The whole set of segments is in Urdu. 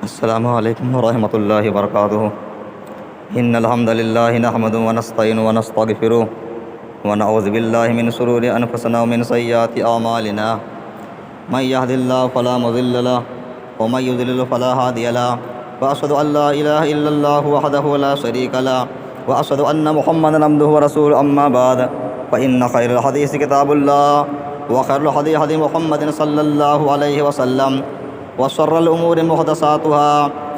السلام علیکم ورحمۃ اللہ وبرکاتہ۔ ان الحمد للہ نحمده ونستعینه ونستغفره ونعوذ باللہ من شرور انفسنا ومن سیئات اعمالنا من يهد الله فلا مضل له ومن يضلل فلا هادي له واشهد ان لا اله الا الله وحده لا شريك له واشهد ان محمدا عبده ورسوله اما بعد فان خير الحديث كتاب الله وخير الهدي هدي محمد صلى الله عليه وسلم وشر الأمور محدثاتها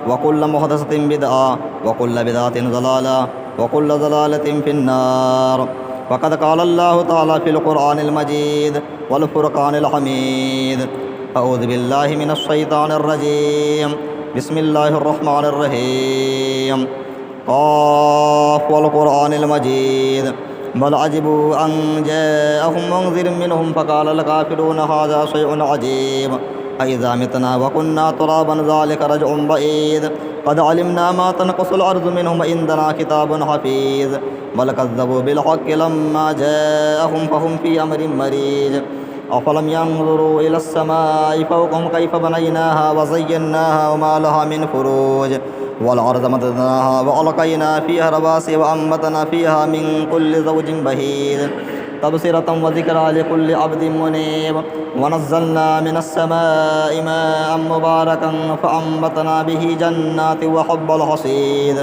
وكل محدثة بدعة وكل بدعة ضلالة وكل ضلالة في النار۔ وقد قال الله تعالى في القرآن المجيد والفرقان الحميد: أعوذ بالله من الشيطان الرجيم، بسم الله الرحمن الرحيم، قاف والقرآن المجيد بل عجبوا أن جاءهم منذر منهم فقال الكافرون هذا شيء عجيب أإذا متنا وكنا ترابا ذلك رجع بعيد قد علمنا ما تنقص الأرض منهم وعندنا كتاب حفيظ بل كذبوا بالحق لما جاءهم فهم في أمر مريج أفلم ينظروا إلى السماء فوقهم كيف بنيناها وزيناها وما لها من فروج والأرض مددناها وألقينا فيها رواسي وأنبتنا فيها من كل زوج بهيج تبصرة وذكرى لكل عبد منيب ونزلنا من السماء ماء مباركا فأنبتنا به جنات وحب الحصيد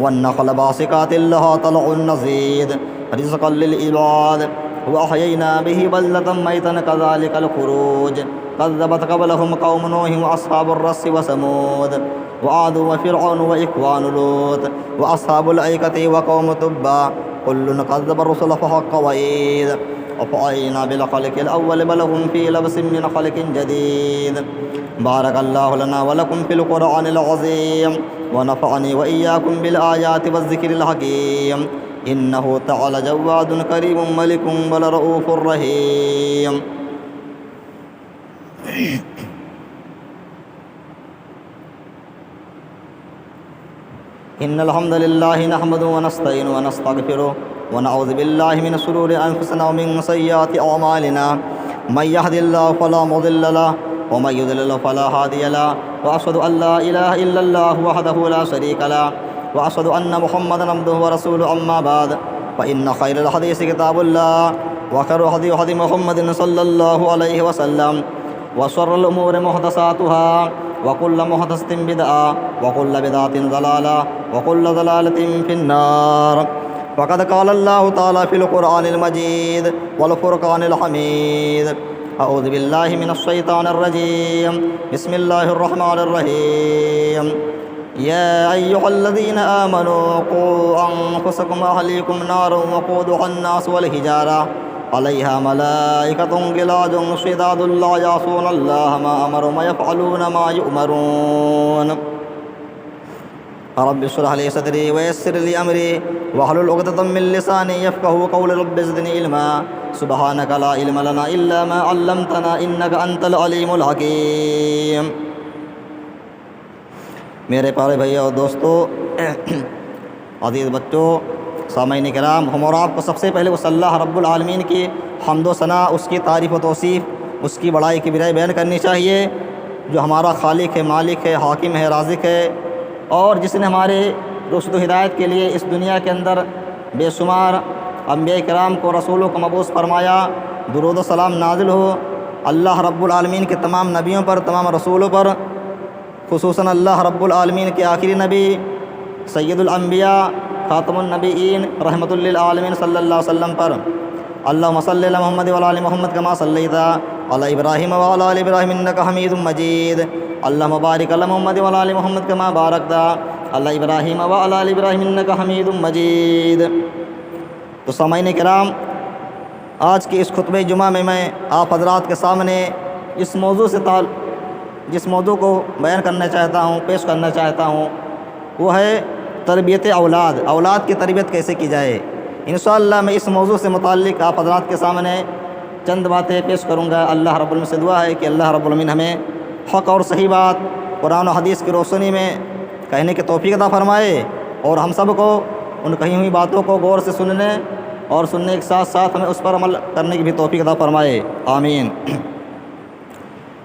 والنخل باسقات لها طلع نضيد رزقا للعباد وأحيينا به بلدة ميتا كذلك الخروج كذبت قبلهم قوم نوح وأصحاب الرس وثمود وعاد وفرعون وإخوان لوط وأصحاب الأيكة وقوم تبع كل كذب الرسل فحق وعيد أفعينا بالخلق الأول بل هم في لبس من خلق جديد۔ بارك الله لنا ولكم في القرآن العظيم ونفعني وإياكم بالآيات والذكر الحكيم إنه تعالى جواد كريم ملك بل رؤوف رحيم۔ إن الحمد لله نحمده ونستعينه ونستغفره ونعوذ بالله من شرور أنفسنا ومن سيئات أعمالنا من يهد الله فلا مضل له ومن يضلل فلا هادي له وأشهد أن لا إله إلا الله وحده لا شريك له وأشهد أن محمدا عبده ورسوله أما بعد فإن خير الحديث كتاب الله وخير الهدي هدي محمد صلى الله عليه وسلم وشر الأمور محدثاتها وكل محدثة بدعة وكل بدعة ضلالة وكل ضلالة في النار۔ وقد قال الله تعالى في القرآن المجيد والفرقان الحميد: أعوذ بالله من الشيطان الرجيم، بسم الله الرحمن الرحيم، يا أيها الذين آمنوا قوا أنفسكم وأهليكم نارا وقودها الناس والحجارة عليها ملائكة غلاظ شداد لا يعصون الله ما أمرهم ويفعلون ما يؤمرون۔ رب اشرح لي صدري ويسر لي أمري واحلل عقدة من لساني يفقهوا قولي رب زدني علما سبحانك لا علم لنا إلا ما علمتنا إنك أنت العليم الحكيم۔ میرے پیارے بھائیو اور دوستو، عزیز بچوں، سامعین کرام، ہم اور آپ کو سب سے پہلے اس اللہ رب العالمین کی حمد و ثنا، اس کی تعریف و توصیف، اس کی بڑائی کی برائے بیان کرنی چاہیے، جو ہمارا خالق ہے، مالک ہے، حاکم ہے، رازق ہے، اور جس نے ہمارے رشد و ہدایت کے لیے اس دنیا کے اندر بے شمار انبیاء کرام کو، رسولوں کو مبعوث فرمایا۔ درود و سلام نازل ہو اللہ رب العالمین کے تمام نبیوں پر، تمام رسولوں پر، خصوصاً اللہ رب العالمین کے آخری نبی سید الانبیاء خاتم النبیین رحمۃ للعالمین صلی اللہ علیہ وسلم پر۔ اللہم صلی علی محمد وعلی آل محمد کما صلیت علی ابراہیم وعلی آل ابراہیم انک حمید مجید۔ اللہم بارک علی محمد وعلی آل محمد کما بارکت علی ابراہیم وعلی آل ابراہیم انک حمید مجید۔ تو سامعین کرام، آج کے اس خطبہ جمعہ میں آپ حضرات کے سامنے جس موضوع کو بیان کرنا چاہتا ہوں، پیش کرنا چاہتا ہوں، وہ ہے تربیت اولاد کی تربیت کیسے کی جائے۔ انشاءاللہ میں اس موضوع سے متعلق آپ حضرات کے سامنے چند باتیں پیش کروں گا۔ اللہ رب العالمین سے دعا ہے کہ اللہ رب العالمین ہمیں حق اور صحیح بات قرآن و حدیث کی روشنی میں کہنے کی توفیق عطا فرمائے، اور ہم سب کو ان کہی ہوئی باتوں کو غور سے سننے اور سننے کے ساتھ ساتھ ہمیں اس پر عمل کرنے کی بھی توفیق عطا فرمائے، آمین۔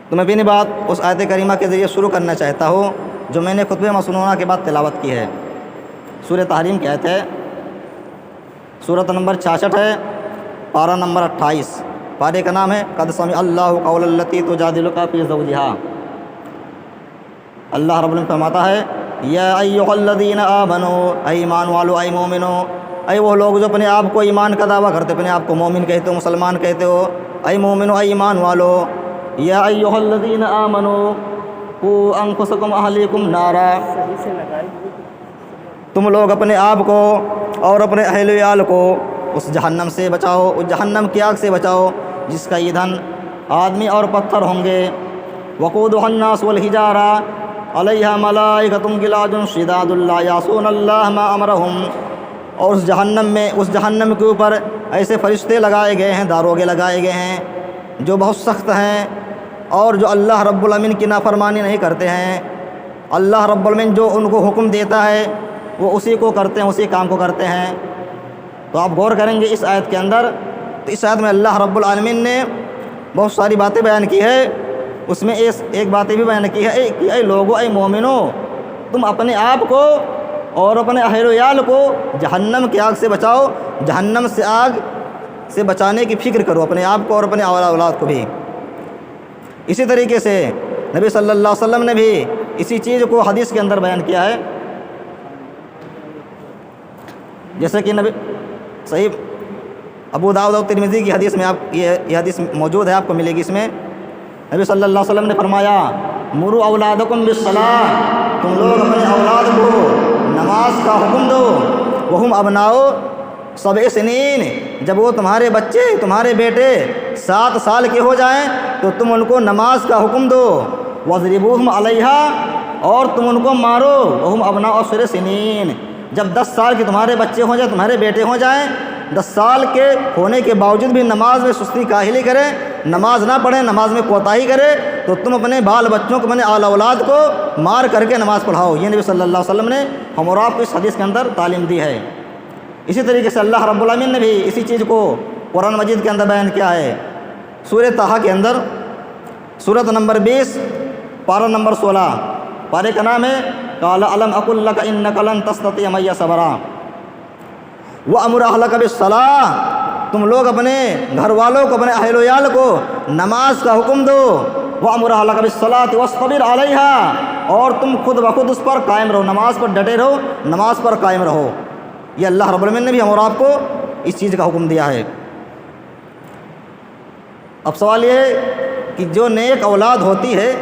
تو میں اپنی بات اس آیت کریمہ کے ذریعے شروع کرنا چاہتا ہوں جو میں نے خطبہ مسنونہ کے بعد تلاوت کی ہے۔ سورہ تحریم کی آیت ہے، سورۃ نمبر 66 ہے، پارہ نمبر 28۔ پارے کا نام ہے قد سمع اللہ قول التی تجادلک فی زوجہا۔ اللہ رب العالمین فرماتا ہے یا ایھا الذین آمنوا، اے ایمان والو، اے مومنو، اے وہ لوگ جو اپنے آپ کو ایمان کا دعویٰ کرتے، اپنے آپ کو مومن کہتے ہو، مسلمان کہتے ہو، اے مومنو، اے ایمان والو، یا ایھا الذین آمنوا قوا انفسکم اہلیکم نارا، تم لوگ اپنے آپ کو اور اپنے اہل ویال کو اس جہنم سے بچاؤ، اس جہنم کی آگ سے بچاؤ جس کا ایندھن آدمی اور پتھر ہوں گے۔ وقودها الناس والحجارہ علیہا ملائکۃ غلاظ شداد لا یعصون اللہ ما امرہم، اور اس جہنم کے اوپر ایسے فرشتے لگائے گئے ہیں، داروغے لگائے گئے ہیں جو بہت سخت ہیں اور جو اللہ رب العالمین کی نافرمانی نہیں کرتے ہیں۔ اللہ رب العالمین جو ان کو حکم دیتا ہے وہ اسی کو کرتے ہیں، اسی کام کو کرتے ہیں۔ تو آپ غور کریں گے اس آیت کے اندر، تو اس آیت میں اللہ رب العالمین نے بہت ساری باتیں بیان کی ہے، اس میں ایک باتیں بھی بیان کی ہے کہ اے لوگو، اے مومنو، تم اپنے آپ کو اور اپنے اہل ویال کو جہنم کی آگ سے بچاؤ، جہنم سے آگ سے بچانے کی فکر کرو، اپنے آپ کو اور اپنے اولاد کو بھی۔ اسی طریقے سے نبی صلی اللہ علیہ وسلم نے بھی اسی چیز کو حدیث کے اندر بیان کیا ہے، جیسے کہ نبی صحیح ابو داؤد اور ترمذی کی حدیث میں یہ حدیث موجود ہے، آپ کو ملے گی۔ اس میں نبی صلی اللہ علیہ وسلم نے فرمایا مروا اولادکم بالصلاۃ، تم لوگ اپنے اولاد کو نماز کا حکم دو، وہم ابناء 7 سنین، جب وہ تمہارے بچے، تمہارے بیٹے 7 سال کے ہو جائیں تو تم ان کو نماز کا حکم دو، واضربوہم علیہا، اور تم ان کو مارو، وہم ابناء 10 سنین، جب 10 سال کے تمہارے بچے ہو جائیں، تمہارے بیٹے ہو جائیں، 10 سال کے ہونے کے باوجود بھی نماز میں سستی کاہلی کرے، نماز نہ پڑھیں، نماز میں کوتاہی کرے، تو تم اپنے بال بچوں کو، اپنے اولاد کو مار کر کے نماز پڑھاؤ۔ یہ نبی صلی اللہ علیہ وسلم نے ہم اور آپ کو اس حدیث کے اندر تعلیم دی ہے۔ اسی طریقے سے اللہ رب العالمین نے بھی اسی چیز کو قرآن مجید کے اندر بیان کیا ہے، سورہ طٰہٰ کے اندر، سورۃ نمبر 20، پارہ نمبر 16۔ پارے کا نام ہے قال الم اقل لک انک لن تستطیع معی صبرا وامر اہلک بالصلاۃ، تم لوگ اپنے گھر والوں کو، اپنے اہل ویال کو نماز کا حکم دو، وامر اہلک بالصلاۃ واصطبر علیہا، اور تم خود بخود اس پر قائم رہو، نماز پر ڈٹے رہو، نماز پر قائم رہو۔ یہ اللہ رب العالمین نے بھی ہم اور آپ کو اس چیز کا حکم دیا ہے۔ اب سوال یہ ہے کہ جو نیک اولاد ہوتی ہے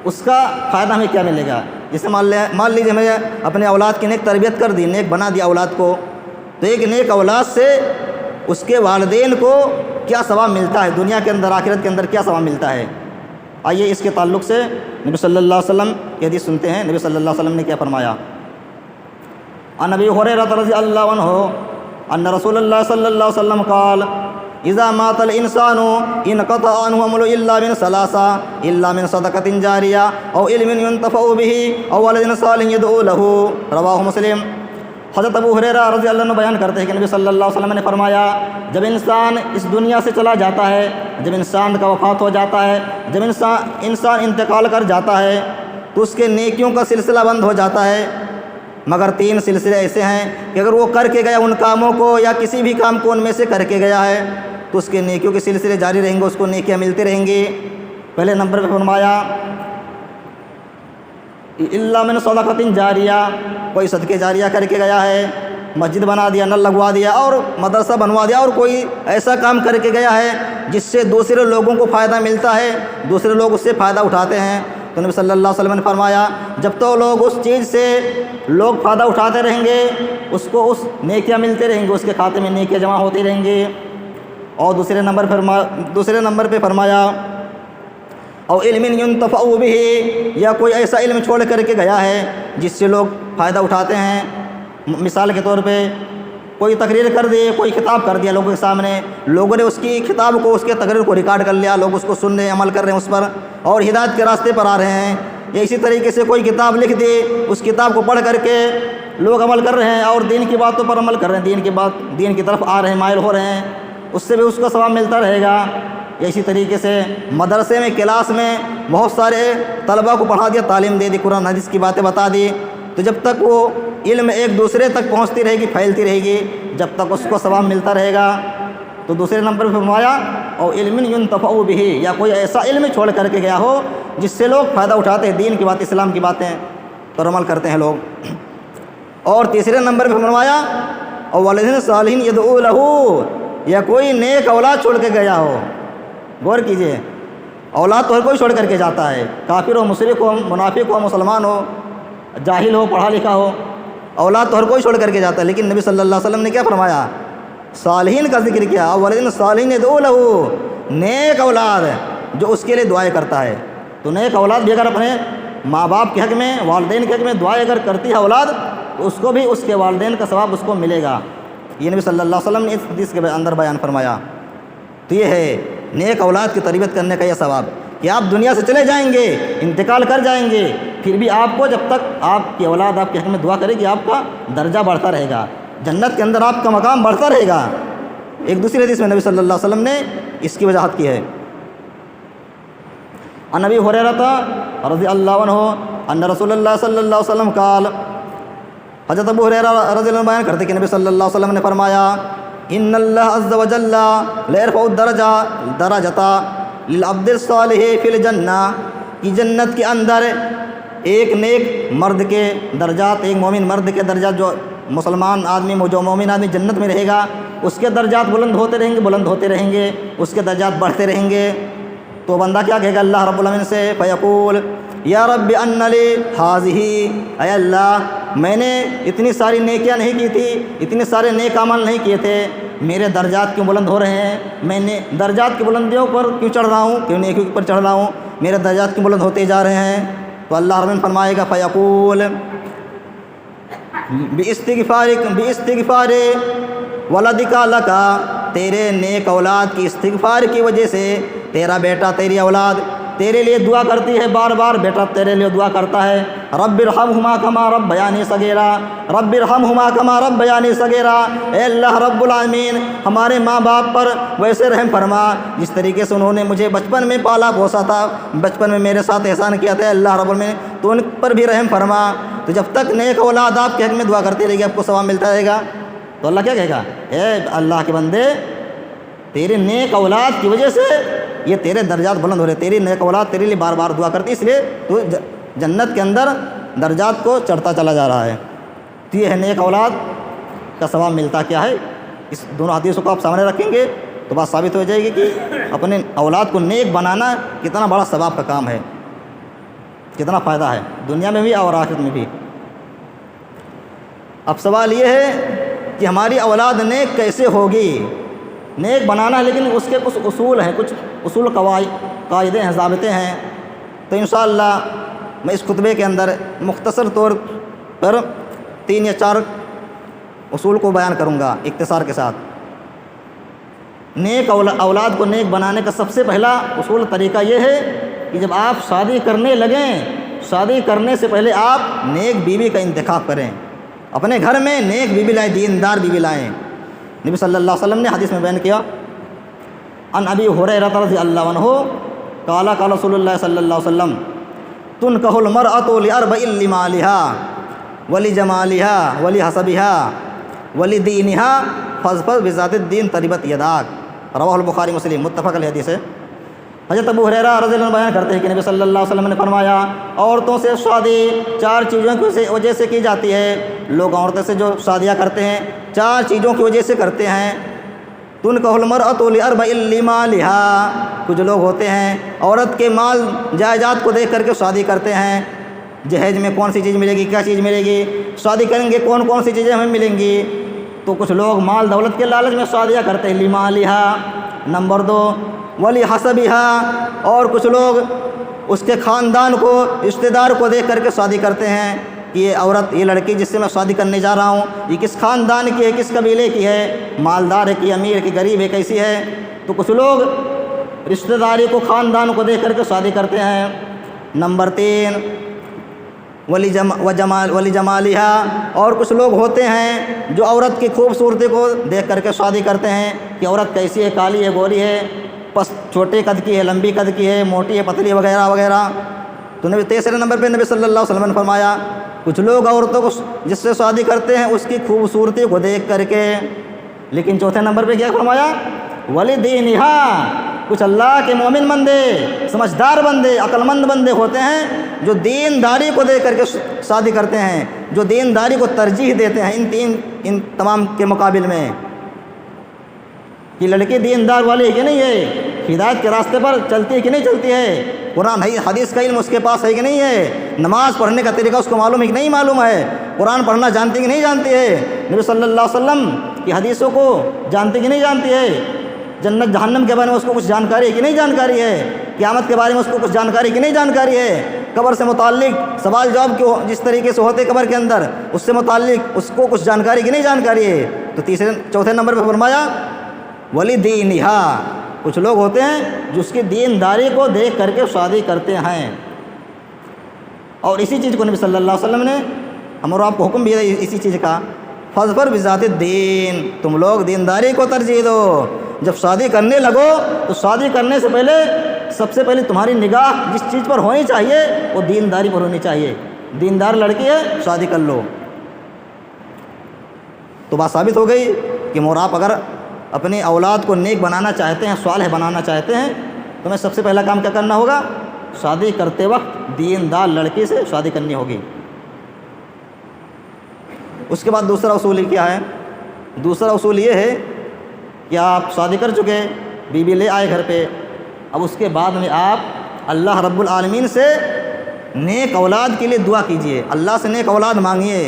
اس کا فائدہ ہمیں کیا ملے گا؟ جیسے مان لیجیے ہمیں اپنے اولاد کی نیک تربیت کر دی، نیک بنا دیا اولاد کو، تو ایک نیک اولاد سے اس کے والدین کو کیا ثواب ملتا ہے، دنیا کے اندر، آخرت کے اندر کیا ثواب ملتا ہے؟ آئیے اس کے تعلق سے نبی صلی اللہ علیہ وسلم کی حدیث سنتے ہیں۔ نبی صلی اللہ علیہ وسلم نے کیا فرمایا؟ عن ابی ہریرہ رضی اللہ عنہ ان رسول اللہ صلی اللہ علیہ وسلم قال اذا مات الانسان انقطع عنه عمل الا من ثلاثه الا من صدقة جاریہ او علم ينتفع به او ولد صالح يدعو له، رواہ مسلم۔ حضرت ابو ہریرہ رضی اللہ عنہ بیان کرتے ہیں کہ نبی صلی اللہ علیہ وسلم نے فرمایا جب انسان اس دنیا سے چلا جاتا ہے، جب انسان کا وفات ہو جاتا ہے، جب انسان انتقال کر جاتا ہے تو اس کے نیکیوں کا سلسلہ بند ہو جاتا ہے، مگر 3 سلسلے ایسے ہیں کہ اگر وہ کر کے گیا ان کاموں کو یا کسی بھی کام کو ان میں سے کر کے گیا ہے تو اس کے نیکیوں کے سلسلے جاری رہیں گے، اس کو نیکیاں ملتی رہیں گی۔ پہلے نمبر پہ فرمایا الا من صدقۃ جاریہ، کوئی صدقے جاریہ کر کے گیا ہے، مسجد بنا دیا، نل لگوا دیا اور مدرسہ بنوا دیا، اور کوئی ایسا کام کر کے گیا ہے جس سے دوسرے لوگوں کو فائدہ ملتا ہے، دوسرے لوگ اس سے فائدہ اٹھاتے ہیں، تو نبی صلی اللہ علیہ وسلم نے فرمایا جب تو لوگ اس چیز سے لوگ فائدہ اٹھاتے رہیں گے، اس کو اس نیکیاں ملتے رہیں گے، اس کے کھاتے میں نیکیاں جمع ہوتی رہیں گی۔ اور دوسرے نمبر پہ فرمایا اور علم ينتفع به، یا کوئی ایسا علم چھوڑ کر کے گیا ہے جس سے لوگ فائدہ اٹھاتے ہیں۔ مثال کے طور پہ کوئی تقریر کر دی، کوئی خطاب کر دیا لوگوں کے سامنے، لوگوں نے اس کی خطاب کو، اس کے تقریر کو ریکارڈ کر لیا، لوگ اس کو سن رہے ہیں، عمل کر رہے ہیں اس پر اور ہدایت کے راستے پر آ رہے ہیں، یا اسی طریقے سے کوئی کتاب لکھ دی، اس کتاب کو پڑھ کر کے لوگ عمل کر رہے ہیں اور دین کی باتوں پر عمل کر رہے ہیں، دین کی طرف آ رہے ہیں، مائل ہو رہے ہیں، اس سے بھی اس کو ثواب ملتا رہے گا۔ یا اسی طریقے سے مدرسے میں کلاس میں بہت سارے طلباء کو پڑھا دیا، تعلیم دے دی، قرآن حدیث کی باتیں بتا دی، تو جب تک وہ علم ایک دوسرے تک پہنچتی رہے گی، پھیلتی رہے گی، جب تک اس کو ثواب ملتا رہے گا۔ تو دوسرے نمبر پہ فرمایا اور علم ينتفع به، یا کوئی ایسا علم چھوڑ کر کے گیا ہو جس سے لوگ فائدہ اٹھاتے ہیں، دین کی بات، اسلام کی باتیں پر عمل کرتے ہیں لوگ۔ اور تیسرے نمبر پہ فرمایا اور والدین صالحین يدعو له، یا کوئی نیک اولاد چھوڑ کے گیا ہو۔ غور کیجئے، اولاد تو ہر کوئی چھوڑ کر کے جاتا ہے، کافر ہو، مشرک ہو، منافق ہو، مسلمان ہو، جاہل ہو، پڑھا لکھا ہو، اولاد تو ہر کوئی چھوڑ کر کے جاتا ہے، لیکن نبی صلی اللہ علیہ وسلم نے کیا فرمایا؟ صالحین کا ذکر کیا، والدین صالحین يدعو له، نیک اولاد جو اس کے لیے دعائیں کرتا ہے۔ تو نیک اولاد بھی اگر اپنے ماں باپ کے حق میں، والدین کے حق میں دعائیں اگر کرتی ہے اولاد، تو اس کو بھی اس کے والدین کا ثواب اس کو ملے گا۔ یہ نبی صلی اللہ علیہ وسلم نے اس حدیث کے اندر بیان فرمایا۔ تو یہ ہے نیک اولاد کی تربیت کرنے کا یہ ثواب کہ آپ دنیا سے چلے جائیں گے، انتقال کر جائیں گے، پھر بھی آپ کو جب تک آپ کی اولاد آپ کے حق میں دعا کرے گی، آپ کا درجہ بڑھتا رہے گا، جنت کے اندر آپ کا مقام بڑھتا رہے گا۔ ایک دوسری حدیث میں نبی صلی اللہ علیہ وسلم نے اس کی وضاحت کی ہے۔ عن ابی ہریرہ رضی اللہ عنہ ان رسول اللہ صلی اللہ علیہ وسلم قال، حضرت ابو ہریرہ رضی اللہ عنہ بیان کرتے کہ نبی صلی اللہ علیہ وسلم نے فرمایا، ان اللہ عز وجل لا يرفع درجۃ للعبد الصالح فی الجنہ، کہ جنت کے اندر ایک نیک مرد کے درجات، ایک مومن مرد کے درجات، جو مسلمان آدمی، جو مومن آدمی جنت میں رہے گا، اس کے درجات بلند ہوتے رہیں گے، بلند ہوتے رہیں گے، اس کے درجات بڑھتے رہیں گے۔ تو بندہ کیا کہے گا اللہ رب العالمین سے؟ فیقول یا رب ان لی ہذہ، اے اللہ میں نے اتنی ساری نیکیاں نہیں کی تھی، اتنے سارے نیک عمل نہیں کیے تھے، میرے درجات کیوں بلند ہو رہے ہیں؟ میں نے درجات کی بلندیوں پر کیوں چڑھ رہا ہوں، کیوں نیکیوں پر چڑھ رہا ہوں، میرے درجات کیوں بلند ہوتے جا رہے ہیں؟ تو اللہ رب العالمین فرمائے گا فیقول باستغفار ولدک لک، تیرے نیک اولاد کی استغفار کی وجہ سے تیرا بیٹا، تیری اولاد تیرے لیے دعا کرتی ہے، بار بار بیٹا تیرے لیے دعا کرتا ہے، رب ارحمہما کما ربیانی صغیرا، رب ارحمہما کما ربیانی صغیرا، اے اللہ رب العالمین ہمارے ماں باپ پر ویسے رحم فرما جس طریقے سے انہوں نے مجھے بچپن میں پالا پوسا تھا، بچپن میں میرے ساتھ احسان کیا تھا، اللہ رب العالمین تو ان پر بھی رحم فرما۔ تو جب تک نیک اولاد آپ کے حق میں دعا کرتے رہے گی، آپ کو ثواب ملتا رہے گا۔ تو اللہ کیا کہے گا؟ اے اللہ کے بندے، تیرے نیک اولاد کی وجہ سے یہ تیرے درجات بلند ہو رہے، تیری نیک اولاد تیرے لیے بار بار دعا کرتی، اس لیے تو جنت کے اندر درجات کو چڑھتا چلا جا رہا ہے۔ تو یہ ہے نیک اولاد کا ثواب ملتا کیا ہے۔ اس دونوں حدیثوں کو آپ سامنے رکھیں گے تو بات ثابت ہو جائے گی کہ اپنے اولاد کو نیک بنانا کتنا بڑا ثواب کا کام ہے، کتنا فائدہ ہے دنیا میں بھی اور آخرت میں بھی۔ اب سوال یہ ہے کہ ہماری اولاد نیک کیسے ہوگی؟ نیک بنانا ہے، لیکن اس کے کچھ اصول ہیں، کچھ اصول قاعدے ہیں، ضابطے ہیں۔ تو انشاءاللہ میں اس خطبے کے اندر مختصر طور پر 3 یا 4 اصول کو بیان کروں گا اختصار کے ساتھ۔ نیک اولاد کو نیک بنانے کا سب سے پہلا اصول طریقہ یہ ہے کہ جب آپ شادی کرنے لگیں، شادی کرنے سے پہلے آپ نیک بیوی کا انتخاب کریں، اپنے گھر میں نیک بیوی لائیں، دیندار بیوی لائیں۔ نبی صلی اللہ علیہ وسلم نے حدیث میں بیان کیا، عن ابی ہریرہ رضی اللہ عنہ قال قال رسول اللہ صلی اللہ علیہ وسلم، تنکح المرأۃ لأربع لمالها ولجمالها ولحسبها ولدینها فاظفر بذات الدین تربت یداک، رواہ البخاری مسلم، متفق علیہ حدیث ہے۔ حضرت ابو ہریرہ رضی اللہ عنہ بیان کرتے ہیں کہ نبی صلی اللہ علیہ وسلم نے فرمایا، عورتوں سے شادی 4 چیزوں کی وجہ سے کی جاتی ہے۔ لوگ عورتوں سے جو شادیاں کرتے ہیں 4 چیزوں کی وجہ سے کرتے ہیں۔ تنکح المرأۃ لأربع لمالها، کچھ لوگ ہوتے ہیں عورت کے مال جائیداد کو دیکھ کر کے شادی کرتے ہیں، جہیز میں کون سی چیز ملے گی، کیا چیز ملے گی، شادی کریں گے کون کون سی چیزیں ہمیں ملیں گی۔ تو کچھ لوگ مال دولت کے لالچ میں شادیاں کرتے ہیں، لمالها۔ نمبر 2 ولحسبها، اور کچھ لوگ اس کے خاندان کو، رشتہ دار کو دیکھ کر کے شادی کرتے ہیں کہ یہ عورت، یہ لڑکی جس سے میں شادی کرنے جا رہا ہوں، یہ کس خاندان کی ہے، کس قبیلے کی ہے، مالدار ہے کہ امیر ہے کہ غریب ہے، کیسی ہے۔ تو کچھ لوگ رشتہ داری کو، خاندان کو دیکھ کر کے شادی کرتے ہیں۔ نمبر 3 ولی جمالہا، اور کچھ لوگ ہوتے ہیں جو عورت کی خوبصورتی کو دیکھ کر کے شادی کرتے ہیں کہ عورت کیسی ہے، کالی ہے، گوری ہے، پس چھوٹے قد کی ہے، لمبی قد کی ہے، موٹی ہے، پتلی وغیرہ وغیرہ۔ تو تیسرے نمبر پہ نبی صلی اللہ علیہ وسلم نے فرمایا کچھ لوگ عورتوں کو جس سے شادی کرتے ہیں اس کی خوبصورتی کو دیکھ کر کے، لیکن چوتھے نمبر پہ کیا فرمایا؟ ولدینہا، کچھ اللہ کے مومن بندے، سمجھدار بندے، عقل مند بندے ہوتے ہیں جو دینداری کو دیکھ کر کے شادی کرتے ہیں، جو دینداری کو ترجیح دیتے ہیں ان تمام کے مقابل میں، کہ لڑکی دیندار والی ہے کہ نہیں ہے، ہدایت کے راستے پر چلتی ہے کہ نہیں چلتی ہے، قرآن حدیث کا علم اس کے پاس ہے کہ نہیں ہے، نماز پڑھنے کا طریقہ اس کو معلوم ہے کہ نہیں معلوم ہے، قرآن پڑھنا جانتی کہ نہیں جانتی ہے، نبی صلی اللہ علیہ وسلم کی حدیثوں کو جانتی کہ نہیں جانتی ہے، جنت جہنم کے بارے میں اس کو کچھ جانکاری ہے کہ نہیں جانکاری ہے، قیامت کے بارے میں اس کو کچھ جانکاری کہ نہیں جانکاری ہے، قبر سے متعلق سوال جواب کے جس طریقے سے ہوتے قبر کے اندر اس سے متعلق اس کو کچھ جانکاری کہ نہیں جانکاری ہے۔ تو چوتھے نمبر پہ فرمایا ولدینہا، کچھ لوگ ہوتے ہیں جو اس کی دینداری کو دیکھ کر کے شادی کرتے ہیں، اور اسی چیز کو نبی صلی اللہ علیہ وسلم نے ہم اور آپ کو حکم بھی ہے اسی چیز کا، فاظفر بذات الدین، تم لوگ دینداری کو ترجیح دو، جب شادی کرنے لگو تو شادی کرنے سے پہلے سب سے پہلے تمہاری نگاہ جس چیز پر ہونی چاہیے وہ دینداری پر ہونی چاہیے، دیندار لڑکی ہے شادی کر لو۔ تو بات ثابت ہو گئی کہ مور آپ اگر اپنی اولاد کو نیک بنانا چاہتے ہیں، صالح بنانا چاہتے ہیں، تو میں سب سے پہلا کام کیا کرنا ہوگا؟ شادی کرتے وقت دیندار لڑکی سے شادی کرنی ہوگی۔ اس کے بعد دوسرا اصول کیا ہے؟ دوسرا اصول یہ ہے کہ آپ شادی کر چکے، بیوی لے آئے گھر پہ، اب اس کے بعد میں آپ اللہ رب العالمین سے نیک اولاد کے لیے دعا کیجئے، اللہ سے نیک اولاد مانگیے،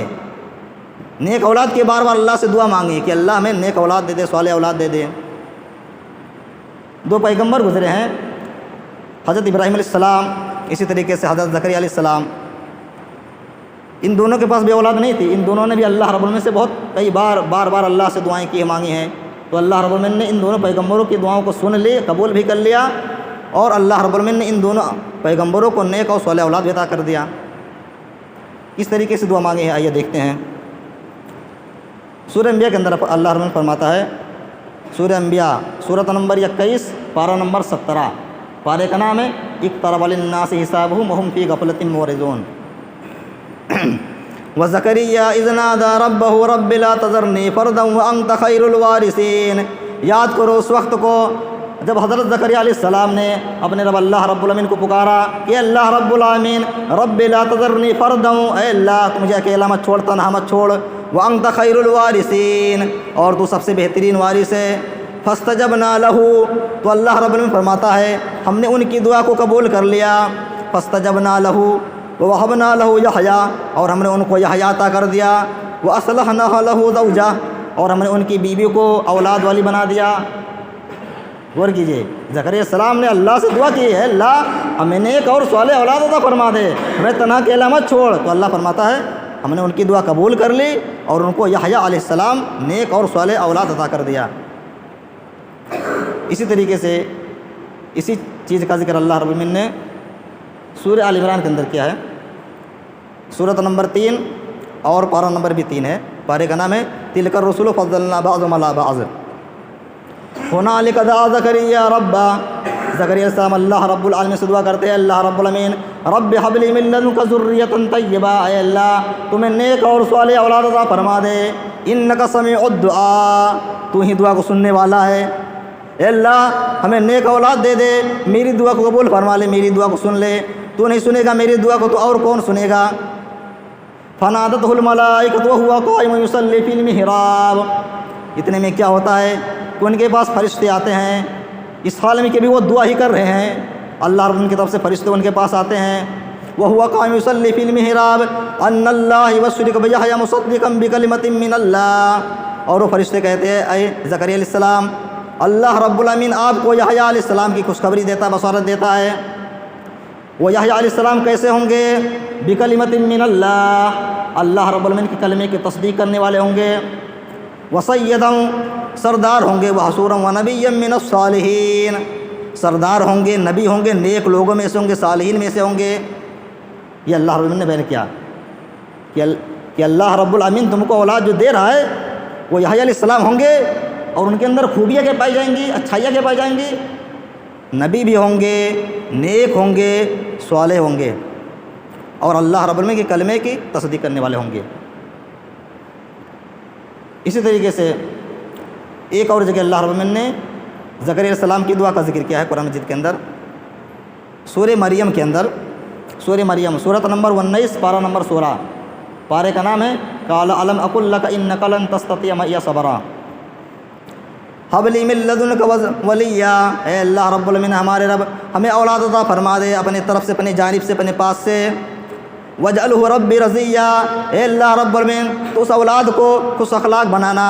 نیک اولاد کے بار بار اللہ سے دعا مانگیے کہ اللہ ہمیں نیک اولاد دے دے، صالح اولاد دے دے۔ 2 پیغمبر گزرے ہیں، حضرت ابراہیم علیہ السلام، اسی طریقے سے حضرت زکریا علیہ السلام، ان دونوں کے پاس بھی اولاد نہیں تھی، ان دونوں نے بھی اللہ رب العالمین سے کئی بار اللہ سے دعائیں کی مانگی ہیں، تو اللہ رب العالمین نے ان دونوں پیغمبروں کی دعاؤں کو سن لی، قبول بھی کر لیا، اور اللہ رب العالمین نے ان دونوں پیغمبروں کو نیک اور صالح اولاد عطا کر دیا۔ کس طریقے سے دعا مانگی ہے آئیے دیکھتے ہیں۔ سورہ انبیاء کے اندر اللہ رب العالمین فرماتا ہے، سورہ انبیاء سورۃ نمبر 21 پارہ نمبر 17، پارے کا نام ہے اقترب للناس حسابهم وهم فی غفلۃ معرضون۔ وزکریا اذ نادى ربه رب لا تذرنی فردا وانت خیر الوارثین، یاد کرو اس وقت کو جب حضرت زکریا علیہ السلام نے اپنے رب اللہ رب العالمین کو پکارا کہ اللہ رب العالمین رب لا تذرنی فردا، اے اللہ تو مجھے اکیلا مت چھوڑ، تنہا مت چھوڑ، وانت خیر الوارثین، اور تو سب سے بہترین وارث ہے۔ فاستجبنا لہ، تو اللہ رب العالمین فرماتا ہے ہم نے ان کی دعا کو قبول کر لیا، فاستجبنا لہ ووهبنا له یحییٰ، اور ہم نے ان کو یحییٰ عطا کر دیا، واصلحنا له زوجہ، اور ہم نے ان کی بیوی کو اولاد والی بنا دیا۔ غور کیجیے، زکریا السلام نے اللہ سے دعا کی ہے اللہ ہمیں نیک اور صالح اولاد عطا فرما دے، ہمیں تنہا اکیلا مت چھوڑ، تو اللہ فرماتا ہے ہم نے ان کی دعا قبول کر لی اور ان کو یحییٰ علیہ السلام نیک اور صالح اولاد عطا کر دیا۔ اسی طریقے سے اسی چیز کا ذکر اللہ رب العالمین نے سورہ آل عمران کے اندر کیا ہے، سورۃ نمبر 3 اور پارہ نمبر بھی 3 ہے، پارے کا نام ہے تلک الرسل فضلنا بعضهم علی بعض۔ ہنالک دعا زکریا ربا، زکریا السلام اللہ رب العالمین سے دعا کرتے ہیں اللہ رب العالمین رب حب لی من لدنک ذریۃ طیبہ، اے اللہ تمہیں نیک اور صالح اولاد عطا فرما دے، انک سمیع الدعاء، تو ہی دعا کو سننے والا ہے، اے اللہ ہمیں نیک اولاد دے دے، میری دعا کو قبول فرما لے، میری دعا کو سن لے، تو نہیں سنے گا میری دعا کو تو اور کون سنے گا۔ فنادتہ الملائکۃ وہو قائم یصلی فی المحراب، اتنے میں کیا ہوتا ہے کہ ان کے پاس فرشتے آتے ہیں، اس حال میں کہ بھی وہ دعا ہی کر رہے ہیں، اللہ رب کی طرف سے فرشتے ان کے پاس آتے ہیں، وہو قائم یصلی فی المحراب ان اللہ یبشرک بیحییٰ مصدقا بکلمۃ من اللہ، اور وہ فرشتے کہتے ہیں اے زکریا علیہ السلام اللہ رب العالمین آپ کو یحییٰ علیہ السلام کی خوشخبری دیتا، بشارت دیتا ہے۔ وہ یحییٰ علیہ السلام کیسے ہوں گے؟ بکلمۃ من اللہ، اللہ رب العالمین کے کلمے کی تصدیق کرنے والے ہوں گے، وسیدا سردار ہوں گے، وحصورا ونبیا من الصالحین، سردار ہوں گے، نبی ہوں گے، نیک لوگوں میں سے ہوں گے، صالحین میں سے ہوں گے۔ یہ اللہ رب العالمین نے بیان کیا کہ اللہ رب العالمین تم کو اولاد جو دے رہا ہے وہ یحییٰ علیہ السلام ہوں گے، اور ان کے اندر خوبیاں کیا پائی جائیں گی، اچھائیاں کیا پائی جائیں گی، نبی بھی ہوں گے، نیک ہوں گے، صالح ہوں گے، اور اللہ رب العالمین کے کلمے کی تصدیق کرنے والے ہوں گے۔ اسی طریقے سے ایک اور جگہ اللہ رب العالمین نے زکریا علیہ السلام کی دعا کا ذکر کیا ہے قرآن مجید کے اندر، سورہ مریم کے اندر، سورہ مریم سورۃ نمبر 19 پارہ نمبر 16، پارے کا نام ہے قال الم اقل لک انک لن تستطیع معی صبرا هب لی من لدنک ولیا۔ اے اللہ رب العالمین ہمارے رب ہمیں اولاد عطا فرما دے اپنے طرف سے، اپنی جانب سے، اپنے پاس سے۔ وجعلہ ربی رضیا، اے اللہ رب العالمین تو اس اولاد کو خوش اخلاق بنانا۔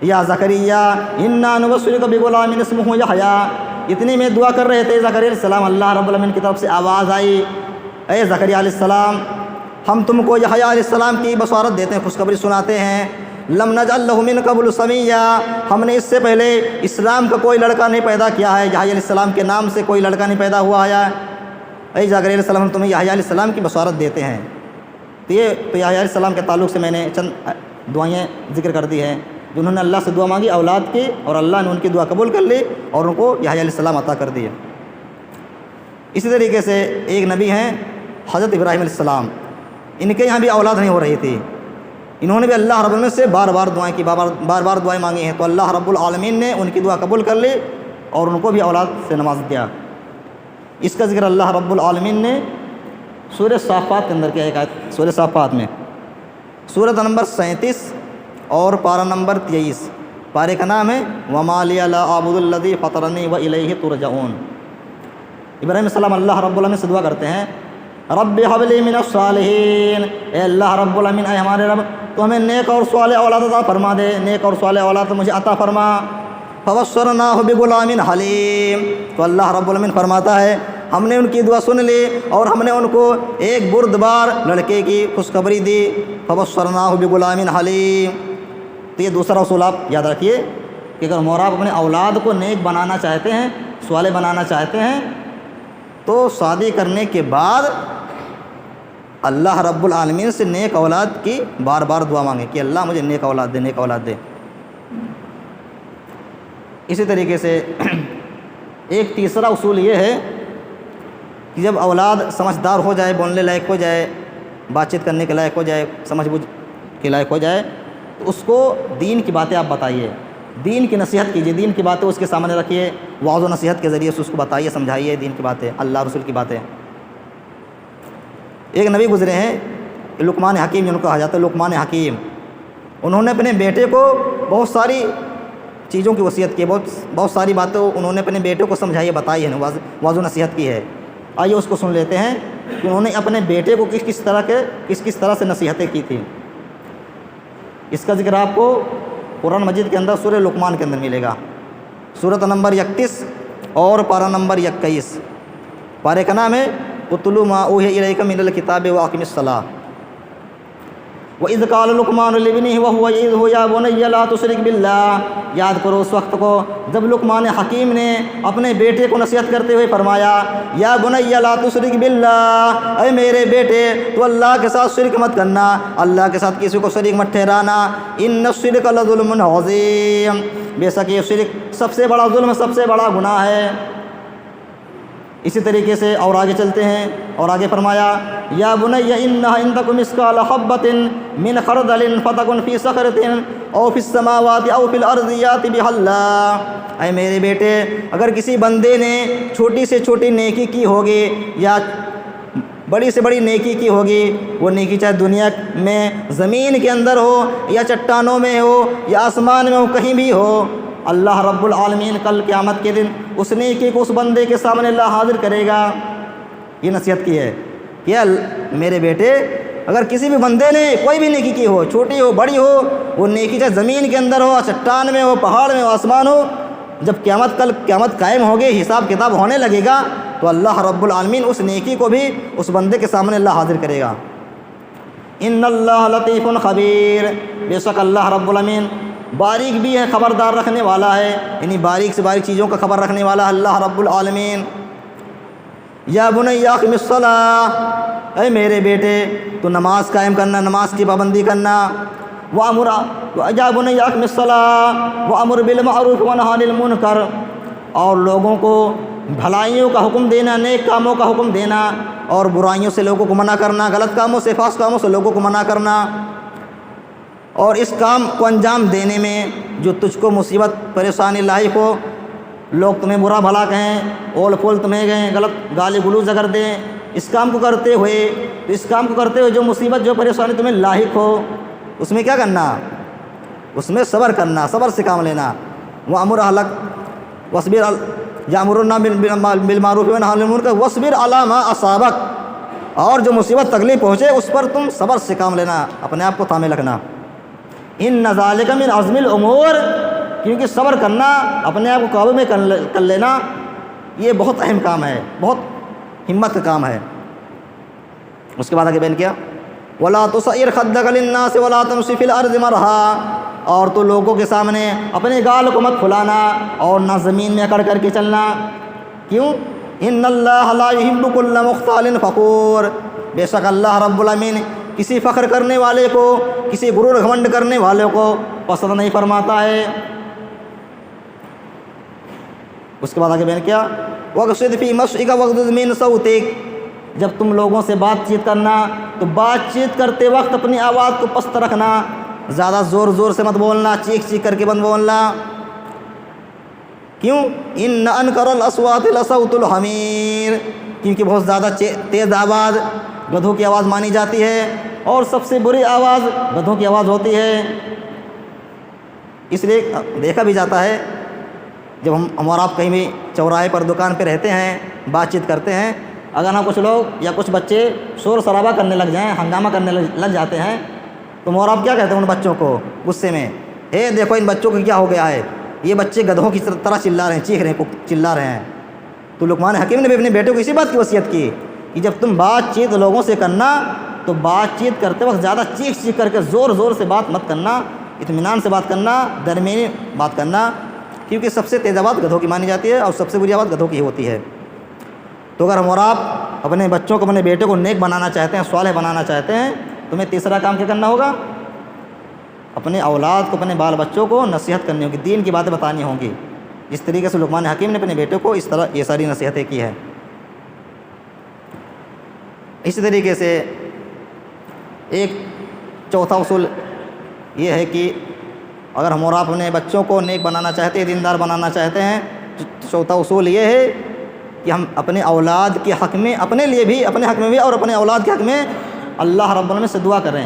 یا زکریا انا نبشرک بغلام اسمہ یحییٰ، اتنی میں دعا کر رہے تھے زکریا علیہ السلام، اللہ رب العالمین کی طرف سے آواز آئی، اے زکریا علیہ السلام ہم تم کو یحییٰ علیہ السلام کی بشارت دیتے ہیں، خوشخبری سناتے ہیں۔ لم نجعل له من قبل سمیا، ہم نے اس سے پہلے اسلام کا کوئی لڑکا نہیں پیدا کیا ہے، یحییٰ علیہ السلام کے نام سے کوئی لڑکا نہیں پیدا ہوا ہے۔ اے زکریا علیہ السلام ہم تمہیں یحییٰ علیہ السلام کی بشارت دیتے ہیں۔ تو یحییٰ علیہ السلام کے تعلق سے میں نے چند دعائیں ذکر کر دی ہیں، جنہوں نے اللہ سے دعا مانگی اولاد کی، اور اللہ نے ان کی دعا قبول کر لی اور ان کو یحییٰ علیہ السلام عطا کر دیے۔ اسی طریقے سے ایک نبی ہیں حضرت ابراہیم علیہ السلام، ان کے یہاں بھی اولاد نہیں ہو رہی تھی، انہوں نے بھی اللہ رب العالمین سے بار بار دعائیں کی، بار بار دعائیں مانگی ہیں، تو اللہ رب العالمین نے ان کی دعا قبول کر لی اور ان کو بھی اولاد سے نواز دیا۔ اس کا ذکر اللہ رب العالمین نے سورہ صافات کے اندر کیا، ایک آیت سورہ صافات میں، سورۃ نمبر 37 اور پارہ نمبر 23، پارے کا نام ہے وَمَا لِيَ لَا أَعْبُدُ الَّذِي فَطَرَنِي وَإِلَيْهِ تُرْجَعُونَ۔ ابراہیم علیہ السلام اللہ رب العالمین سے دعا کرتے ہیں رب هب لي من الصالحین، اے اللہ رب العالمین اے ہمارے رب تو ہمیں نیک اور صالح اولاد عطا فرما دے، نیک اور صالح اولاد مجھے عطا فرما۔ فَبَشَّرْنَاهُ بِغُلَامٍ حَلِيمٍ، تو اللہ رب العالمین فرماتا ہے ہم نے ان کی دعا سن لی اور ہم نے ان کو ایک بردبار لڑکے کی خوشخبری دی۔ فَبَشَّرْنَاهُ بِغُلَامٍ حَلِيمٍ، تو یہ دوسرا اصول آپ یاد رکھیے کہ اگر موراب اپنے اولاد کو نیک بنانا چاہتے ہیں، صالح بنانا چاہتے ہیں، تو شادی کرنے کے بعد اللہ رب العالمین سے نیک اولاد کی بار بار دعا مانگیں کہ اللہ مجھے نیک اولاد دے، نیک اولاد دے۔ اسی طریقے سے ایک تیسرا اصول یہ ہے کہ جب اولاد سمجھدار ہو جائے، بولنے لائق ہو جائے، بات چیت کرنے کے لائق ہو جائے، سمجھ بوجھ کے لائق ہو جائے، تو اس کو دین کی باتیں آپ بتائیے، دین کی نصیحت کیجیے، دین کی باتیں اس کے سامنے رکھیے، وعظ و نصیحت کے ذریعے سے اس کو بتائیے، سمجھائیے دین کی باتیں، اللہ رسول کی باتیں۔ ایک نبی گزرے ہیں لقمان حکیم، جن کو کہا جاتا ہے لقمان حکیم، انہوں نے اپنے بیٹے کو بہت ساری چیزوں کی وصیت کی، بہت ساری باتیں انہوں نے اپنے بیٹے کو سمجھائی، بتائی ہے، وعظ و نصیحت کی ہے۔ آئیے اس کو سن لیتے ہیں کہ انہوں نے اپنے بیٹے کو کس کس طرح سے نصیحتیں کی تھیں۔ اس کا ذکر آپ کو قرآن مجید کے اندر سورہ لقمان کے اندر ملے گا، سورۃ نمبر 31 اور پارہ نمبر 21، پارے کا نام ہے اتلو ما اوحی الیک من الکتاب واقم الصلاۃ۔ وَإِذْ قَالَ لُقْمَانُ لِابْنِهِ وَهُوَ يَعِظُهُ يَا بُنَيَّ لَا تُشْرِكْ بِاللَّهِ، یاد کرو اس وقت کو جب لقمان حکیم نے اپنے بیٹے کو نصیحت کرتے ہوئے فرمایا یا بنی لا تشرک باللہ، اے میرے بیٹے تو اللہ کے ساتھ شرک مت کرنا، اللہ کے ساتھ کسی کو شریک مت ٹھہرانا، ان الشرک لظلم عظیم، بے شک یہ شرک سب سے بڑا ظلم، سب سے بڑا گناہ ہے۔ اسی طریقے سے اور آگے چلتے ہیں، اور آگے فرمایا یا بنی انہا ان تک مثقال حبۃ من خردل فتکن فی صخرۃ او فی السماوات او فی الارض یأتی بہا اللہ، اے میرے بیٹے اگر کسی بندے نے چھوٹی سے چھوٹی نیکی کی ہوگی یا بڑی سے بڑی نیکی کی ہوگی، وہ نیکی چاہے دنیا میں زمین کے اندر ہو یا چٹانوں میں ہو یا آسمان میں ہو، کہیں بھی ہو، اللہ رب العالمین کل قیامت کے دن اس نیکی کو اس بندے کے سامنے اللہ حاضر کرے گا۔ یہ نصیحت کی ہے کہ میرے بیٹے اگر کسی بھی بندے نے کوئی بھی نیکی کی ہو، چھوٹی ہو بڑی ہو، وہ نیکی چاہے زمین کے اندر ہو، چٹان میں ہو، پہاڑ میں ہو، آسمان ہو، جب قیامت قائم ہوگی، حساب کتاب ہونے لگے گا، تو اللہ رب العالمین اس نیکی کو بھی اس بندے کے سامنے اللہ حاضر کرے گا۔ ان اللہ لطیف خبیر، بے شک اللہ رب العالمین باریک بھی ہے، خبردار رکھنے والا ہے، یعنی باریک سے باریک چیزوں کا خبر رکھنے والا اللہ رب العالمین۔ یا بنی اقم الصلاۃ، اے میرے بیٹے تو نماز قائم کرنا، نماز کی پابندی کرنا، وامر یا بنی اقم الصلاۃ وامر بالمعروف ونہی عن المنکر، اور لوگوں کو بھلائیوں کا حکم دینا، نیک کاموں کا حکم دینا، اور برائیوں سے لوگوں کو منع کرنا، غلط کاموں سے، فاسد کاموں سے لوگوں کو منع کرنا، اور اس کام کو انجام دینے میں جو تجھ کو مصیبت پریشانی لاحق ہو، لوگ تمہیں برا بھلا کہیں، اول پول تمہیں کہیں، غلط گالی گلوچ اگر دیں، اس کام کو کرتے ہوئے جو مصیبت جو پریشانی تمہیں لاحق ہو، اس میں کیا کرنا؟ اس میں صبر کرنا، صبر سے کام لینا۔ وَأْمُرْ أَهْلَكَ وَاصْبِرْ يَأْمُرُونَ بِالْمَعْرُوفِ وَيَنْهَوْنَ عَنِ الْمُنكَرِ وَاصْبِرْ عَلَىٰ مَا أَصَابَكَ، اور جو مصیبت تکلیف پہنچے اس پر تم صبر سے کام لینا، اپنے آپ کو تھامے رکھنا۔ إِنَّ ذَلِكَ مِنْ عَزْمِ الْأُمُورِ، کیونکہ صبر کرنا، اپنے آپ کو قابو میں کر لینا، یہ بہت اہم کام ہے، بہت ہمت کا کام ہے۔ اس کے بعد آگے بیان کیا، وَلَا تُصَعِّرْ خَدَّكَ لِلنَّاسِ وَلَا تَمْشِ فِي الْأَرْضِ مَرْحًا، اور تو لوگوں کے سامنے اپنے گال کو مت پھلانا اور نہ زمین میں اکڑ کر کے چلنا۔ کیوں؟ إِنَّ اللَّهَ لَا يُحِبُّ كُلَّ مُخْتَالٍ فَخُورٍ، بے شک اللہ رب العالمین کسی فخر کرنے والے کو، کسی غرور گھمنڈ کرنے والے کو پسند نہیں فرماتا ہے۔ اس کے بعد آگے بیان کیا، وَاقْصِدْ فِي مَشْيِكَ وَاغْضُضْ مِنْ صَوْتِكَ، جب تم لوگوں سے بات چیت کرنا تو بات چیت کرتے وقت اپنی آواز کو پست رکھنا، زیادہ زور سے مت بولنا، چیخ کر کے مت بولنا۔ کیوں؟ إِنَّ أَنْكَرَ الْأَصْوَاتِ لَصَوْتُ الْحَمِيرِ، کیونکہ بہت زیادہ تیز آواز گدھوں کی آواز مانی جاتی ہے، اور سب سے بری آواز گدھوں کی آواز ہوتی ہے۔ اس لیے دیکھا بھی جاتا ہے جب ہم اور آپ کہیں بھی چوراہے پر دکان پہ رہتے ہیں، بات چیت کرتے ہیں، اگر نہ کچھ لوگ یا کچھ بچے شور شرابہ کرنے لگ جائیں، ہنگامہ کرنے لگ جاتے ہیں، تو مور آپ کیا کہتے ہیں ان بچوں کو غصے میں، دیکھو ان بچوں کو کیا ہو گیا ہے، یہ بچے گدھوں کی طرح چلا رہے ہیں، چیخ رہے ہیں، چلا رہے ہیں۔ تو لقمان حکیم نے بھی اپنے بیٹے کو اسی بات کی وصیت کی کہ جب تم بات چیت لوگوں سے کرنا تو بات چیت کرتے وقت زیادہ چیخ کر کے زور سے بات مت کرنا، اطمینان سے بات کرنا، درمیانی بات کرنا، کیونکہ سب سے تیز آواز گدھوں کی مانی جاتی ہے اور سب سے بری آواز گدھوں کی ہوتی ہے۔ تو اگر ہم اور آپ اپنے بچوں کو، اپنے بیٹے کو نیک بنانا چاہتے ہیں، صالح بنانا چاہتے ہیں، تمہیں تیسرا کام کیا کرنا ہوگا؟ اپنے اولاد کو، اپنے بال بچوں کو نصیحت کرنی ہوگی، دین کی باتیں بتانی ہوں گی، جس طریقے سے لقمان حکیم نے اپنے بیٹے کو اس طرح یہ ساری نصیحتیں کی ہے۔ اسی طریقے سے ایک چوتھا اصول یہ ہے کہ اگر ہم اور آپ اپنے بچوں کو نیک بنانا چاہتے ہیں، دیندار بنانا چاہتے ہیں، تو چوتھا اصول یہ ہے کہ ہم اپنے اولاد کے حق میں، اپنے لیے بھی، اپنے حق میں بھی اور اپنے اولاد کے حق میں اللہ رب العالمین سے دعا کریں۔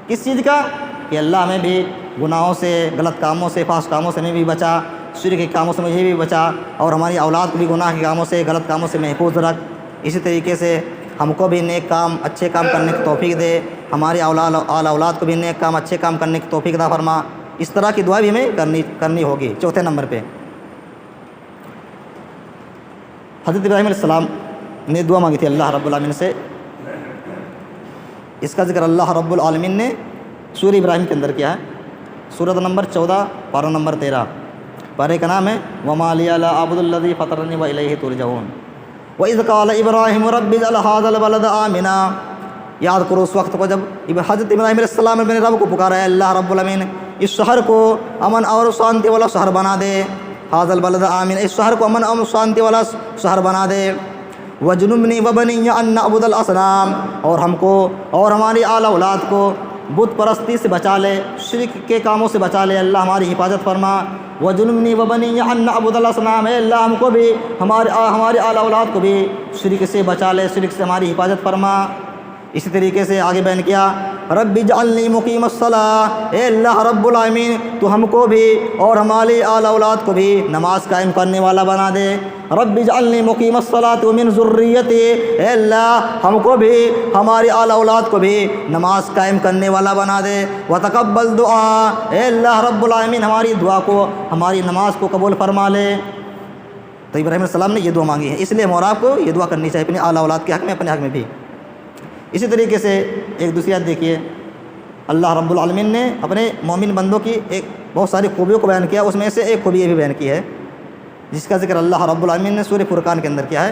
کس چیز کا؟ کہ اللہ ہمیں بھی گناہوں سے، غلط کاموں سے، فحش کاموں سے ہمیں بھی بچا، شرک کے کاموں سے مجھے بھی بچا، اور ہماری اولاد کو بھی گناہ کے کاموں سے، غلط کاموں سے محفوظ رکھ۔ اسی طریقے سے ہم کو بھی نیک کام، اچھے کام کرنے کی توفیق دے، ہماری اولاد کو بھی نیک کام، اچھے کام کرنے کی توفیق عطا فرما۔ اس طرح کی دعا بھی ہمیں کرنی ہوگی۔ چوتھے نمبر پہ حضرت ابراہیم علیہ السلام نے دعا مانگی تھی اللہ رب العالمین سے، اس کا ذکر اللہ رب العالمین نے سورہ ابراہیم کے اندر کیا ہے، سورۃ نمبر 14 پارہ نمبر 13، پارے کا نام ہے وَمَا لِيَ لَا أَعْبُدُ الَّذِي فَطَرَنِي وَإِلَيْهِ تُرْجَعُونَ وَإِذْ قَالَ إِبْرَاهِيمُ رَبِّ اجْعَلْ هَٰذَا الْبَلَدَ آمِنًا۔ یاد کرو اس وقت کو جب حضرت ابراہیم علیہ السلام نے اپنے رب کو پکارا ہے، اللہ رب العالمین اس شہر کو امن اور شانتی والا شہر بنا دے، هَٰذَا الْبَلَدَ آمِنًا، اس شہر کو امن اور شانتی والا شہر بنا دے، وَاجْنُبْنِي وَبَنِيَّ أَن نَّعْبُدَ الْأَصْنَامَ، اور ہم کو اور ہماری آل اولاد کو بت پرستی سے بچا لے، شرک کے کاموں سے بچا لے، اللہ ہماری حفاظت فرما۔ وَاجْنُبْنِي وَبَنِيَّ أَن نَّعْبُدَ الْأَصْنَامَ، اے اللہ ہم کو بھی، ہماری آل اولاد کو بھی شرک سے بچا لے، شرک سے ہماری حفاظت فرما۔ اسی طریقے سے آگے بیان کیا، رب اجعلنی مقیم الصلاۃ، اے اللہ رب العالمین تو ہم کو بھی اور ہماری آل اولاد کو بھی نماز قائم کرنے والا بنا دے۔ رب اجعلنی مقیم الصلاۃ ومن ذریتی، اے اللہ ہم کو بھی، ہماری آل اولاد کو بھی نماز قائم کرنے والا بنا دے۔ وتقبل دعا، اے اللہ رب العالمین ہماری دعا کو، ہماری نماز کو قبول فرما لے۔ تو ابراہیم علیہ السلام نے یہ دعا مانگی ہے، اس لیے ہم اور آپ کو یہ دعا کرنی چاہیے اپنے آل اولاد کے حق میں، اپنے حق میں بھی۔ اسی طریقے سے ایک دوسری آیت دیکھیے، اللہ رب العالمین نے اپنے مومن بندوں کی ایک بہت ساری خوبیوں کو بیان کیا، اس میں سے ایک خوبی یہ بھی بیان کی ہے جس کا ذکر اللہ رب العالمین نے سورہ فرقان کے اندر کیا ہے،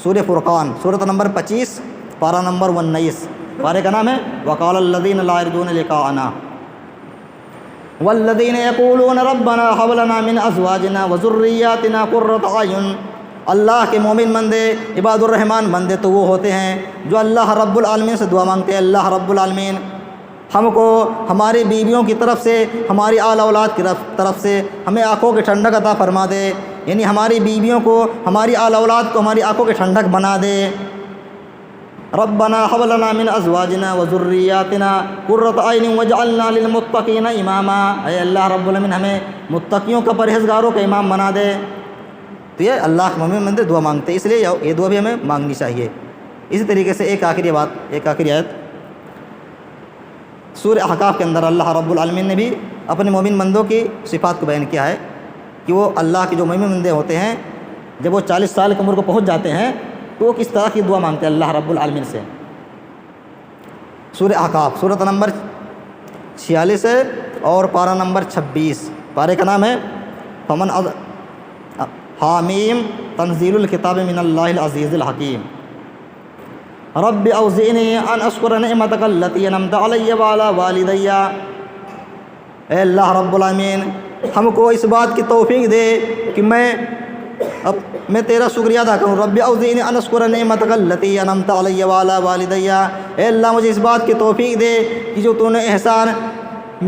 سورہ فرقان سورۃ نمبر 25 پارہ نمبر 19، پارے کا نام ہے وقال الذین لا یرجون لقاءنا والذین یقولون ربنا هب لنا من ازواجنا وذریاتنا قرۃ اعین۔ اللہ کے مومن بندے، عباد الرحمن بندے تو وہ ہوتے ہیں جو اللہ رب العالمین سے دعا مانگتے ہیں، اللہ رب العالمین ہم کو ہماری بیویوں کی طرف سے، ہماری آل اولاد کی طرف سے ہمیں آنکھوں کی ٹھنڈک عطا فرما دے، یعنی ہماری بیویوں کو، ہماری آل اولاد کو ہماری آنکھوں کی ٹھنڈک بنا دے۔ ربنا هب لنا من ازواجنا وذریاتنا قرۃ اعین واجعلنا للمتقین اماما، اے اللہ رب العالمین ہمیں متقیوں کا، پرہیزگاروں کا امام بنا دے۔ تو یہ اللہ کے مومن بندے دعا مانگتے ہیں، اس لیے یہ دعا بھی ہمیں مانگنی چاہیے۔ اسی طریقے سے ایک آخری آیت سورہ احقاف کے اندر اللہ رب العالمین نے بھی اپنے مومن بندوں کی صفات کو بیان کیا ہے کہ وہ اللہ کے جو مومن بندے ہوتے ہیں جب وہ 40 سال کی عمر کو پہنچ جاتے ہیں تو وہ کس طرح کی دعا مانگتے ہیں اللہ رب العالمین سے۔ سورہ احقاف سورۃ نمبر 46 ہے اور پارہ نمبر 26، پارے کا نام ہے حامیم تنزیل الکتاب من اللہ العزیز الحکیم۔ رب اوزعنی ان اشکر نعمتک التی انعمت علی وعلی والدی، اے اللہ رب العالمین ہم کو اس بات کی توفیق دے کہ میں تیرا شکریہ ادا کروں۔ رب اوزعنی ان اشکر نعمتک التی انعمت علی وعلی والدی، اے اللہ مجھے اس بات کی توفیق دے کہ جو تو نے احسان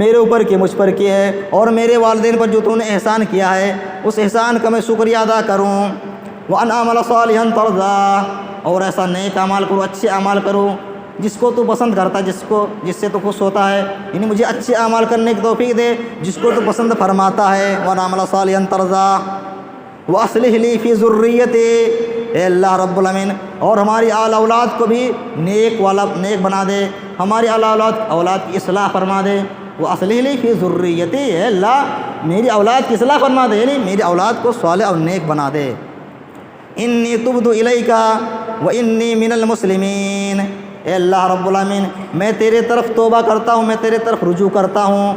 میرے اوپر کیے، مجھ پر کیا ہے، اور میرے والدین پر جو تو نے احسان کیا ہے اس احسان کا میں شکریہ ادا کروں۔ وَأَنْ أَعْمَلَ صَالِحًا تَرْضَىٰ، اور ایسا نیک اعمال کروں، اچھے اعمال کروں جس کو تو پسند کرتا ہے، جس سے تو خوش ہوتا ہے، یعنی مجھے اچھے اعمال کرنے کی توفیق دے جس کو تو پسند فرماتا ہے۔ وَأَنْ أَعْمَلَ صَالِحًا تَرْضَىٰ وَأَصْلِحْ لِي فِي ذُرِّيَّتِي، اے اللہ رب العالمین اور ہماری آل اولاد کو بھی نیک بنا دے، ہماری آل اولاد کی اصلاح فرما دے۔ وَأَصْلِحْ لِي فِي ذُرِّيَّتِي، اے اللہ میری اولاد کی اصلاح فرما دے، یعنی میری اولاد کو صالح اور نیک بنا دے۔ انی تبت الیک وانی من المسلمین، اے اللہ رب العالمین میں تیرے طرف توبہ کرتا ہوں، میں تیرے طرف رجوع کرتا ہوں۔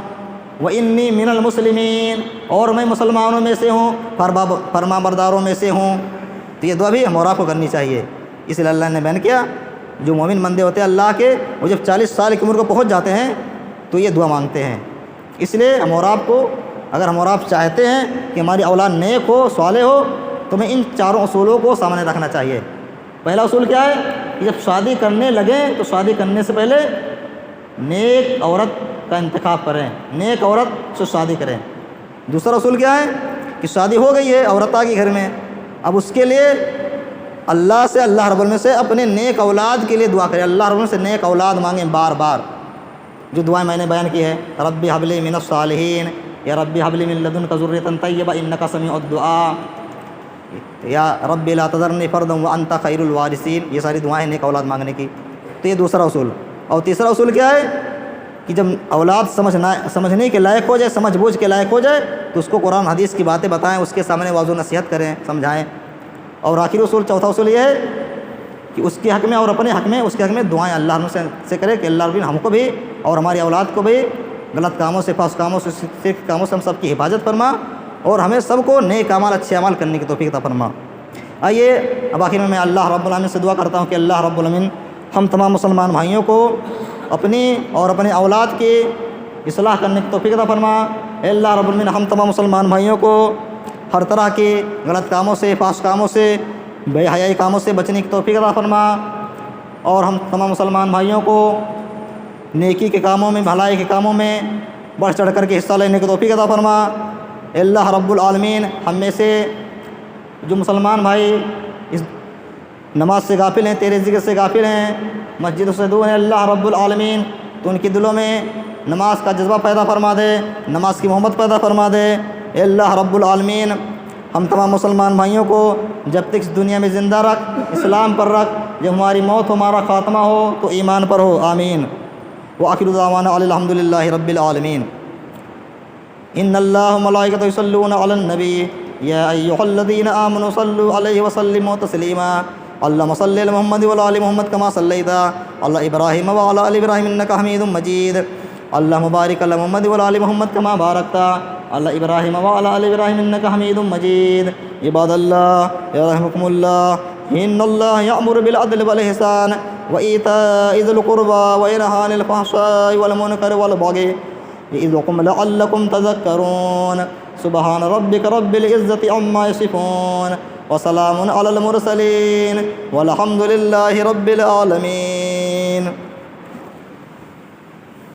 وانی من المسلمین، اور میں مسلمانوں میں سے ہوں، فرما برداروں میں سے ہوں۔ تو یہ دعا بھی ہم اور آپ کو کرنی چاہیے، اس لیے اللہ نے بیان کیا جو مومن بندے ہوتے ہیں اللہ کے، وہ جب 40 سال کی عمر کو پہنچ جاتے ہیں تو یہ دعا مانگتے ہیں۔ اس لیے ہم اور آپ کو، اگر ہم اور آپ چاہتے ہیں کہ ہماری اولاد نیک ہو، صالح ہو، تو ہمیں ان چاروں اصولوں کو سامنے رکھنا چاہیے۔ پہلا اصول کیا ہے کہ جب شادی کرنے لگیں تو شادی کرنے سے پہلے نیک عورت کا انتخاب کریں، نیک عورت سے شادی کریں۔ دوسرا اصول کیا ہے کہ شادی ہو گئی ہے، عورت آ گئی گھر میں، اب اس کے لیے اللہ رب العالمین سے اپنے نیک اولاد کے لیے دعا کریں، اللہ رب العالمین سے نیک اولاد مانگیں بار بار، جو دعائیں میں نے بیان کی ہے۔ رب ہب لی من الصالحین، یا رب ہب لی من لدنک ذریۃ طیبہ انک سمیع الدعاء، یا رب لا تذرنی فردا وانت خیر الوارثین، یہ ساری دعائیں نیک اولاد مانگنے کی۔ تو یہ دوسرا اصول۔ اور تیسرا اصول کیا ہے کہ جب اولاد سمجھنے کے لائق ہو جائے، سمجھ بوجھ کے لائق ہو جائے تو اس کو قرآن حدیث کی باتیں بتائیں، اس کے سامنے واضح نصیحت کریں، سمجھائیں۔ اور آخری اصول، چوتھا اصول یہ ہے کہ اس کے حق میں اور اپنے حق میں، اس کے حق میں دعائیں اللہ سے کرے کہ اللہ رب ہم کو بھی اور ہماری اولاد کو بھی غلط کاموں سے، فاسد کاموں سے، صرف کاموں سے ہم سب کی حفاظت فرما، اور ہمیں سب کو نیک اعمال، اچھے اعمال کرنے کی توفیق عطا فرما۔ آئیے اب آخر میں اللہ رب العالمین سے دعا کرتا ہوں کہ اللہ رب العالمین ہم تمام مسلمان بھائیوں کو اپنی اور اپنے اولاد کی اصلاح کرنے کی توفیق عطا فرما۔ اے اللہ رب العالمین ہم تمام مسلمان بھائیوں کو ہر طرح کے غلط کاموں سے، فاسد کاموں سے، بے حیائی کاموں سے بچنے کی توفیق عطا فرما، اور ہم تمام مسلمان بھائیوں کو نیکی کے کاموں میں، بھلائی کے کاموں میں بڑھ چڑھ کر کے حصہ لینے کی توفیق عطا فرما۔ اے اللہ رب العالمین ہم میں سے جو مسلمان بھائی اس نماز سے غافل ہیں، تیرے ذکر سے غافل ہیں، مسجد سے دور ہیں، اللہ رب العالمین تو ان کے دلوں میں نماز کا جذبہ پیدا فرما دے، نماز کی محبت پیدا فرما دے۔ اے اللہ رب العالمین ہم تمام مسلمان بھائیوں کو جب تک اس دنیا میں زندہ رکھ، اسلام پر رکھ، جب ہماری موت ہو، ہمارا خاتمہ ہو تو ایمان پر ہو، آمین۔ وآخر دعوانا الحمد للہ رب العالمین۔ ان اللہ وملائکتہ یصلون علی النبی یا ایھا الذین آمنوا صلوا علیہ وسلموا تسلیما۔ اللہم صلی علی محمد وعلی آل محمد کما صلیت علی ابراہیم وعلی آل ابراہیم انک حمید مجید۔ اللہم بارک علی محمد وعلی آل محمد کما بارکت علی ابراہیم وعلی آل ابراہیم انک حمید مجید۔ عباد اللہ رحمکم اللہ، إن الله يأمر بالعدل والإحسان وإيتاء ذي القربى وينهى عن الفحشاء والمنكر والبغي يعظكم لعلكم تذكرون سبحان ربك رب العزة عما يصفون وسلام على المرسلين والحمد لله رب العالمين